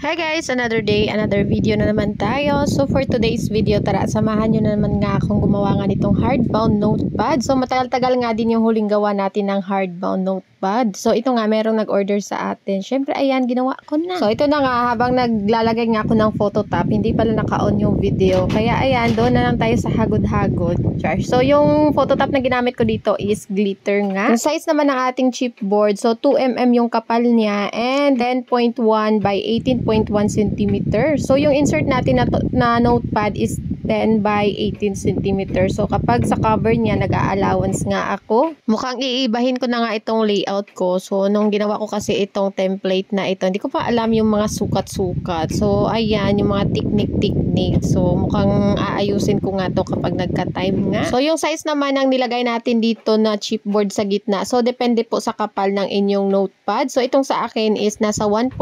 Hi guys! Another day, another video na naman tayo. So for today's video, tara, samahan nyo na naman nga akong gumawa nga nitong hardbound notepad. So matagal-tagal nga din yung huling gawa natin ng hardbound notepad. So ito nga, merong nag-order sa atin. Syempre, ayan, ginawa ko na. So ito na nga, habang naglalagay nga ako ng phototop, hindi pala naka-on yung video. Kaya ayan, doon na lang tayo sa hagod-hagod. So yung phototop na ginamit ko dito is glitter nga. Yung size naman ng ating chipboard, so 2mm yung kapal niya and 10.1 by 18.1 cm. So yung insert natin na notepad is 10 by 18 cm. So kapag sa cover niya, nag-a-allowance nga ako. Mukhang iibahin ko na nga itong layout ko. So nung ginawa ko kasi itong template na ito, hindi ko pa alam yung mga sukat-sukat. So ayan, yung mga technique. So mukhang aayusin ko nga to kapag nagka-time nga. So yung size naman ng nilagay natin dito na chipboard sa gitna. So depende po sa kapal ng inyong notepad. So itong sa akin is nasa 1.3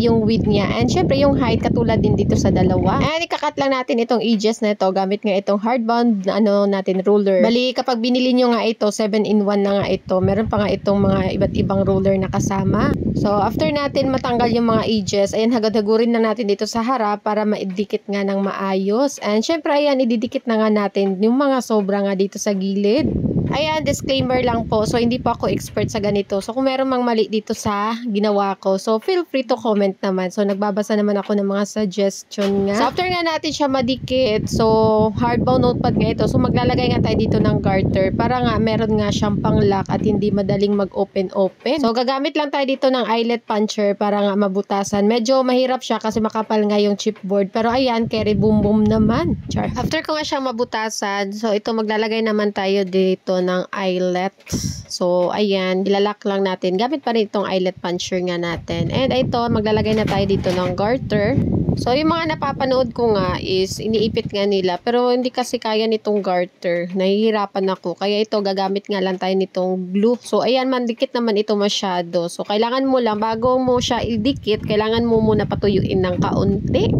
yung width niya. And syempre yung height katulad din dito sa dalawa. And ikakat lang natin itong edges na ito gamit nga itong hardbound natin ruler. Bali kapag binili nyo nga ito, 7-in-1 na nga ito. Meron pa nga itong mga iba't ibang ruler na kasama. So after natin matanggal yung mga edges, ayan, hagad-hagurin na natin dito sa harap para maidikit nga ng maayos. And syempre ayan, ididikit na nga natin yung mga sobra nga dito sa gilid. Ayan, disclaimer lang po. So, hindi po ako expert sa ganito. So, kung meron mang mali dito sa ginawa ko, so, feel free to comment naman. So, nagbabasa naman ako ng mga suggestion nga. So, after nga natin siya madikit, so, hardbound notepad nga ito. So, maglalagay nga tayo dito ng garter para nga meron nga siyang pang-lock at hindi madaling mag-open-open. So, gagamit lang tayo dito ng eyelet puncher para nga mabutasan. Medyo mahirap siya kasi makapal nga yung chipboard. Pero, ayan, carry boom boom naman. Char. After ko nga siyang mabutasan, so, ito maglalagay naman tayo dito ng eyelet. So, ayan, ilalak lang natin. Gamit pa rin itong eyelet puncher nga natin. And ito, maglalagay na tayo dito ng garter. So, yung mga napapanood ko nga is iniipit nga nila. Pero hindi kasi kaya nitong garter. Nahihirapan ako. Kaya ito, gagamit nga lang tayo nitong glue. So, ayan, mandikit naman ito masyado. So, kailangan mo lang, bago mo siya idikit, kailangan mo muna patuyuin ng kaunti.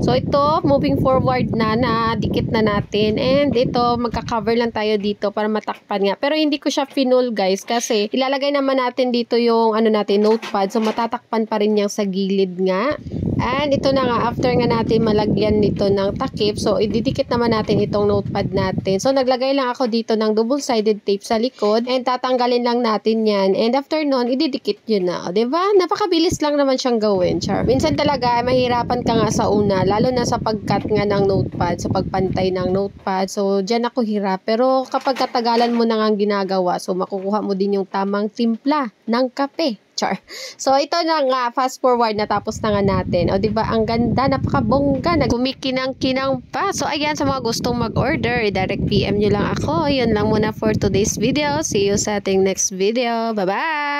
So, ito, moving forward na dikit na natin. And ito, magka-cover lang tayo dito para matakpan nga. Pero hindi ko siya finul, guys, kasi ilalagay naman natin dito yung notepad. So, matatakpan pa rin niyang sa gilid nga. And ito na nga, after nga natin malagyan nito ng takip, so ididikit naman natin itong notepad natin. So naglagay lang ako dito ng double-sided tape sa likod and tatanggalin lang natin yan. And after nun, ididikit yun na. O, diba? Napakabilis lang naman siyang gawin, char. Minsan talaga, mahirapan ka nga sa una, lalo na sa pag-cut nga ng notepad, sa pagpantay ng notepad. So, dyan ako hirap. Pero kapag katagalan mo na nga ginagawa, so makukuha mo din yung tamang timpla ng kape. Char. So, ito na nga, fast forward, natapos na nga natin. O, diba, ang ganda, napakabongga, kumikinang-kinang pa. So, ayan, sa mga gustong mag-order, direct PM nyo lang ako. Yun lang muna for today's video. See you sa ating next video. Bye-bye!